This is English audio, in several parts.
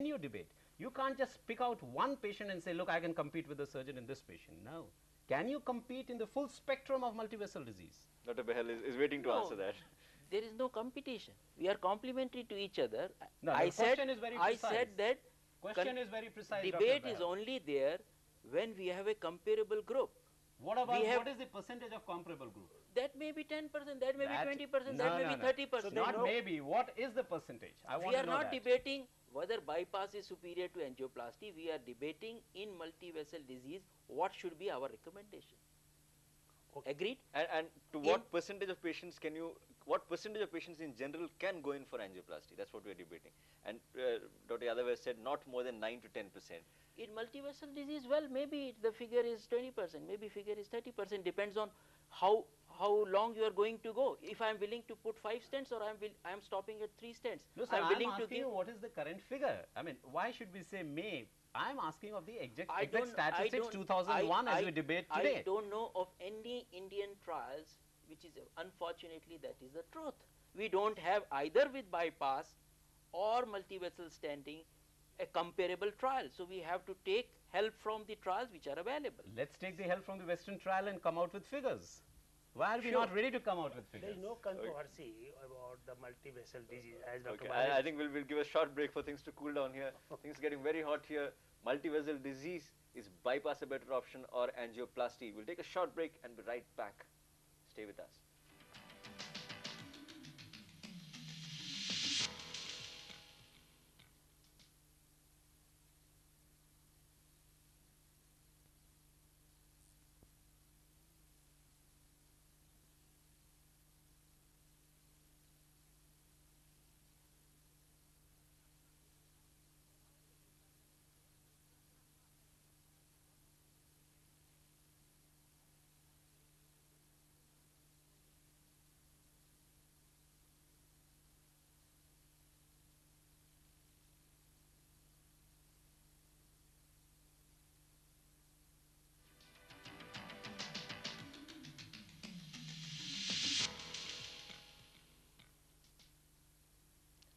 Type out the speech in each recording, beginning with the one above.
your debate. You can't just pick out one patient and say, look, I can compete with the surgeon in this patient. No. Can you compete in the full spectrum of multivessel disease? Dr. Behel is waiting to answer that. There is no competition. We are complementary to each other. No, I the said, question is very I precise. said that Question is very precise, debate Dr. is Behel. only there when we have a comparable group. What about, what is the percentage of comparable group? That may be 10%, that may be 20%, no, that may no, be no. 30%. So not maybe. What is the percentage? I want We to are know not that. debating whether bypass is superior to angioplasty. We are debating in multivessel disease what should be our recommendation. Okay. Agreed? And to what percentage of patients can you, what percentage of patients in general can go in for angioplasty? That's what we are debating. And Dr. Yadav has said not more than 9 to 10%. In multivessel disease, well, maybe the figure is 20%, maybe figure is 30%, depends on how long you are going to go. If I am willing to put 5 stents or I am stopping at 3 stents. No, sir, I'm asking you what is the current figure. I mean, why should we say may? I'm asking of the exact statistics 2001 as we debate today. I don't know of any Indian trials, which is unfortunately that is the truth. We don't have either with bypass or multivessel stenting a comparable trial. So we have to take help from the trials which are available. Let's take the help from the Western trial and come out with figures. Why are we not ready to come out with figures? There is no controversy about the multivessel disease, as Dr. I think we'll give a short break for things to cool down here. Things are getting very hot here. Multivessel disease, is bypass a better option or angioplasty? We'll take a short break and be right back. Stay with us.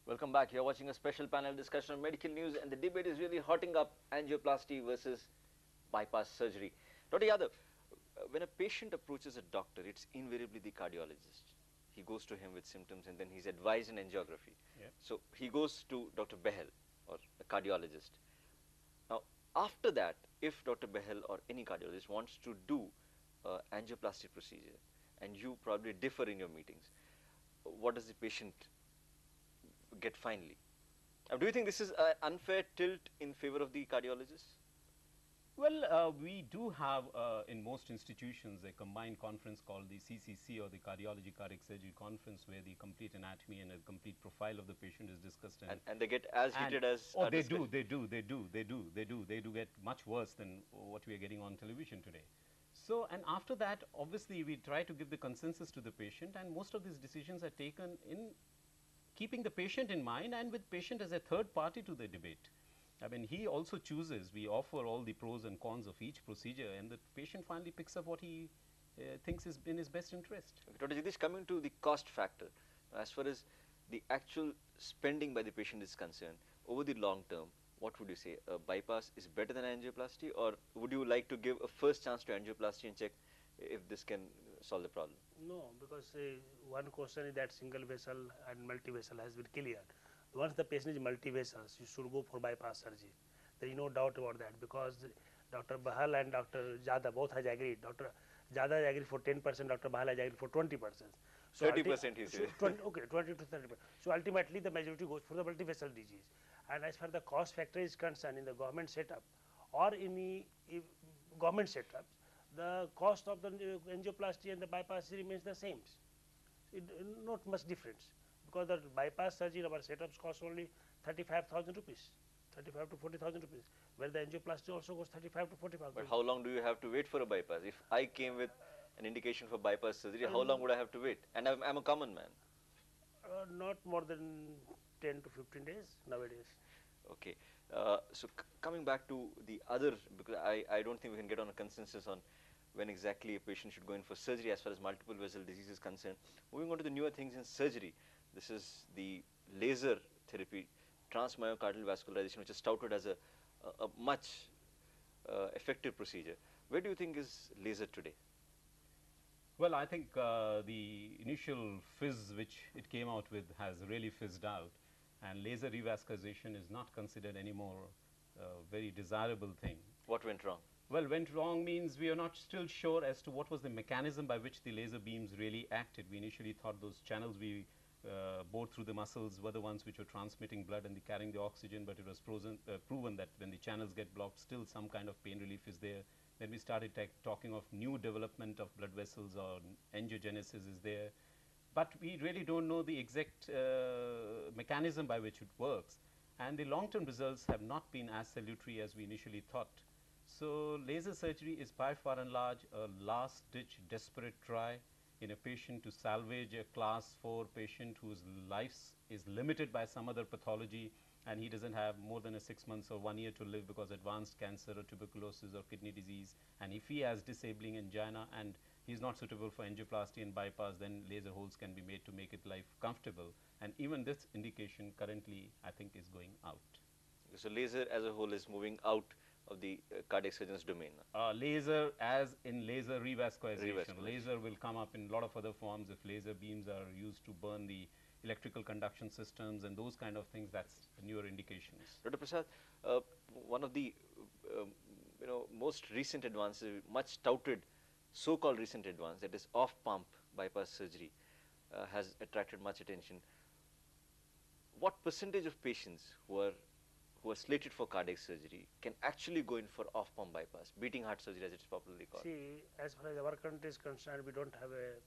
Welcome back. You're watching a special panel discussion on medical news, and the debate is really hotting up: angioplasty versus bypass surgery. Dr. Yadav, when a patient approaches a doctor, it's invariably the cardiologist. He goes to him with symptoms and then he's advised an angiography. Yeah. So he goes to Dr. Behel or a cardiologist. Now, after that, if Dr. Behel or any cardiologist wants to do angioplasty procedure and you probably differ in your meetings, what does the patient get finally? Do you think this is an unfair tilt in favor of the cardiologist? Well, we do have in most institutions a combined conference called the CCC, or the Cardiology Cardiac Surgery Conference, where the complete anatomy and a complete profile of the patient is discussed. And they get as heated as oh, they do get much worse than what we are getting on television today. So, and after that, obviously, we try to give the consensus to the patient, and most of these decisions are taken in keeping the patient in mind and with patient as a third party to the debate. I mean, he also chooses. We offer all the pros and cons of each procedure, and the patient finally picks up what he thinks is in his best interest. Dr. Jagdish, coming to the cost factor, as far as the actual spending by the patient is concerned, over the long term, what would you say? A bypass is better than angioplasty, or would you like to give a first chance to angioplasty and check if this can solve the problem? No, because one question is that single vessel and multi-vessel has been cleared. Once the patient is multi-vessels, you should go for bypass surgery. There is no doubt about that, because Dr. Bahal and Dr. Jada both has agreed. Dr. Jada has agreed for 10%, Dr. Bahal has agreed for 20%. So 30% he said. Okay, 20 to 30%. So ultimately the majority goes for the multi-vessel disease. And as far as the cost factor is concerned, in the government setup or in the government setups, the cost of the angioplasty and the bypass remains the same. Not much difference, because the bypass surgery in our setups costs only 35,000 rupees, 35 to 40,000 rupees, where the angioplasty also goes 35 to 45,000. But how long do you have to wait for a bypass? If I came with an indication for bypass surgery, how long would I have to wait? And I'm a common man. Not more than 10 to 15 days nowadays. Okay. So coming back to the other, because I don't think we can get on a consensus on when exactly a patient should go in for surgery as far as multiple vessel disease is concerned. Moving on to the newer things in surgery, this is the laser therapy. transmyocardial vascularization, which is touted as a much effective procedure. Where do you think is laser today? Well, I think the initial fizz which it came out with has really fizzed out, and laser revascularization is not considered anymore a very desirable thing. What went wrong? Well, went wrong means we are not still sure as to what was the mechanism by which the laser beams really acted. We initially thought those channels we bored through the muscles were the ones which were transmitting blood and carrying the oxygen, but it was proven that when the channels get blocked, still some kind of pain relief is there. Then we started talking of new development of blood vessels, or angiogenesis is there. But we really don't know the exact mechanism by which it works. And the long-term results have not been as salutary as we initially thought. So laser surgery is by far and large a last-ditch desperate try in a patient to salvage a class 4 patient whose life is limited by some other pathology, and he doesn't have more than 6 months or 1 year to live because advanced cancer or tuberculosis or kidney disease. And if he has disabling angina and he is not suitable for angioplasty and bypass, then laser holes can be made to make it life comfortable. And even this indication currently, I think, is going out. So laser as a whole is moving out of the cardiac surgeon's domain now. Laser as in laser revascularization. Laser will come up in a lot of other forms. If laser beams are used to burn the electrical conduction systems and those kind of things, that's newer indications. Dr. Prasad, one of the most recent advances, much touted so-called recent advance, that is off-pump bypass surgery, has attracted much attention. What percentage of patients who are slated for cardiac surgery can actually go in for off-pump bypass, beating heart surgery as it's popularly called? See, as far as our country is concerned, we don't have a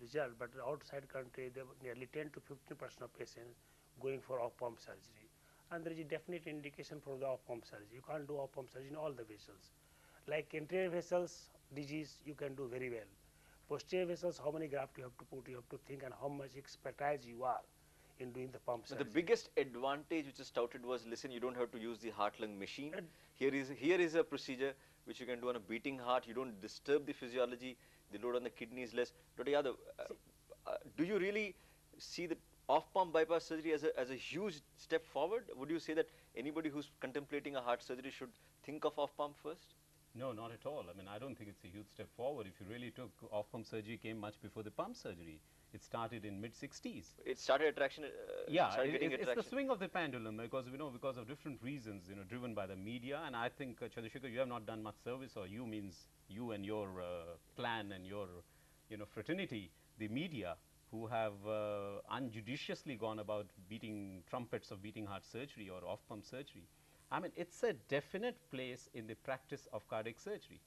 result, but outside country, there are nearly 10 to 15% of patients going for off-pump surgery. And there is a definite indication for the off-pump surgery. You can't do off-pump surgery in all the vessels. Like anterior vessels disease, you can do very well. Posterior vessels, how many grafts you have to put, you have to think, and how much expertise you are in doing the pump surgery. The biggest advantage which is touted was, listen, you don't have to use the heart-lung machine. Here is a procedure which you can do on a beating heart. You don't disturb the physiology. The load on the kidney is less. Dr. Yadav, do you really see the off-pump bypass surgery as a huge step forward? Would you say that anybody who's contemplating a heart surgery should think of off-pump first? No, not at all. I mean, I don't think it's a huge step forward. If you really took, off-pump surgery came much before the pump surgery. It started in mid-60s. It started attraction. Yeah, started it's the swing of the pendulum, because because of different reasons, driven by the media. And I think Chandrasekhar, you have not done much service, or you means you and your clan and your fraternity, the media, who have unjudiciously gone about beating trumpets of beating heart surgery or off-pump surgery. I mean, it's a definite place in the practice of cardiac surgery.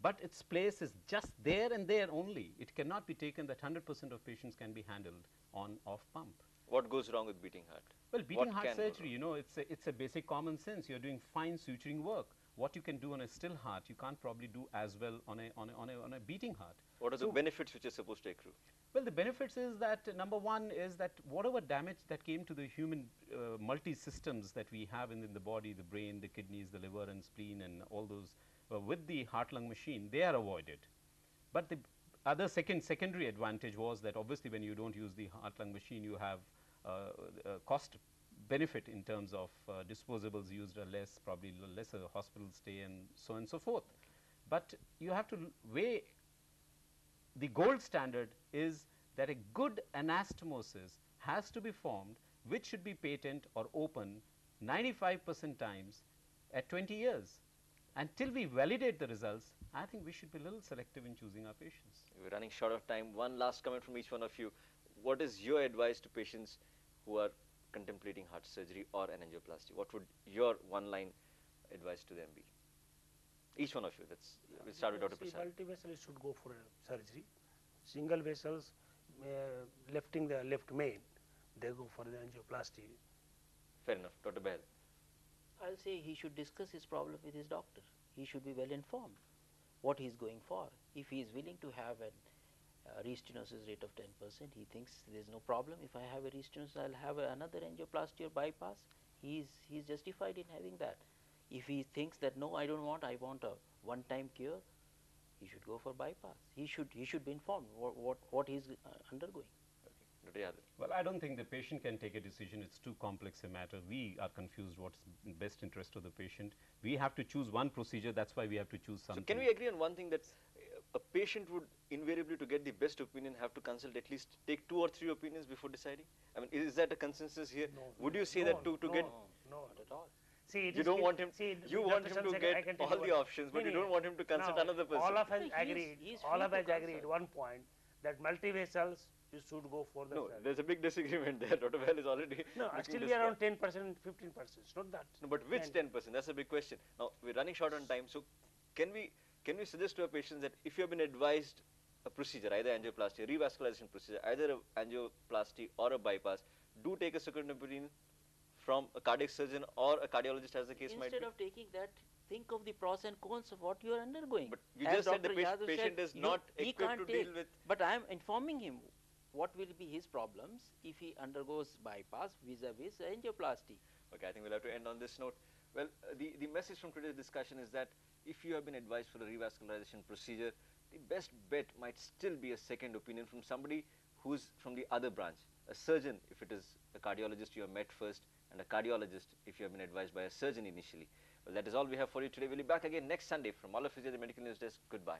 But its place is just there and there only. It cannot be taken that 100% of patients can be handled on off-pump. What goes wrong with beating heart? Well, beating heart surgery, it's a basic common sense. You're doing fine suturing work. What you can do on a still heart, you can't probably do as well on a beating heart. What are the benefits which are supposed to accrue? Well, the benefits is that number one is that whatever damage that came to the human multi-systems that we have in the body, the brain, the kidneys, the liver and spleen and all those, with the heart-lung machine, they are avoided. But the other secondary advantage was that obviously when you don't use the heart-lung machine, you have cost benefit in terms of disposables used are less, probably lesser hospital stay and so on and so forth. But you have to weigh, the gold standard is that a good anastomosis has to be formed, which should be patent or open 95% times at 20 years. Until we validate the results, I think we should be a little selective in choosing our patients. We're running short of time. One last comment from each one of you. What is your advice to patients who are contemplating heart surgery or an angioplasty? What would your one-line advice to them be? Each one of you. We'll start with Dr. Prasad. Multi-vessel should go for a surgery. Single vessels, lifting the left main, they go for the angioplasty. Fair enough. Dr. Bahl. I'll say he should discuss his problem with his doctor. He should be well informed what he is going for. If he is willing to have a restenosis rate of 10%, he thinks there is no problem. If I have a restenosis, I'll have another angioplasty or bypass. He is justified in having that. If he thinks that no, I don't want, I want a one-time cure, he should go for bypass. He should be informed what he is undergoing. Okay. Dr. Yadav? Well, I don't think the patient can take a decision. It's too complex a matter. We are confused what's in best interest of the patient. We have to choose one procedure. That's why we have to choose So something. can we agree on one thing, that a patient would invariably, to get the best opinion, have to consult at least, take 2 or 3 opinions before deciding? I mean, is that a consensus here? No, Would you say no, that to no, get, no. Not at all. See, it you is don't ca- want him, see, you Dr. want him to Chandrasekhar, I get can tell all you the one- options, but No, you no, don't want him to consult now, another person. All of us He is- agreed. he is All free of to us agreed consult. one point, that multivessels you should go for the No, surgery. there's a big disagreement there. Dr. Bell is already No, looking still we distraught. are around 10%, 15%. It's not that. No, but which 10%? That's a big question. Now, we're running short on time, so can we suggest to our patients that if you have been advised a procedure, either angioplasty, revascularization procedure, either a angioplasty or a bypass, do take a second opinion from a cardiac surgeon or a cardiologist, as the case might be? Instead of taking that, think of the pros and cons of what you are undergoing. But you As just said the Dr. Yadav patient said, is not he equipped can't to deal take. with. But I am informing him what will be his problems if he undergoes bypass vis-a-vis angioplasty. Okay, I think we'll have to end on this note. Well, the message from today's discussion is that if you have been advised for a revascularization procedure, the best bet might still be a second opinion from somebody who's from the other branch. A surgeon, if it is a cardiologist you have met first, and a cardiologist if you have been advised by a surgeon initially. Well, that is all we have for you today. We'll be back again next Sunday from all of us at the Medical News Desk. Goodbye.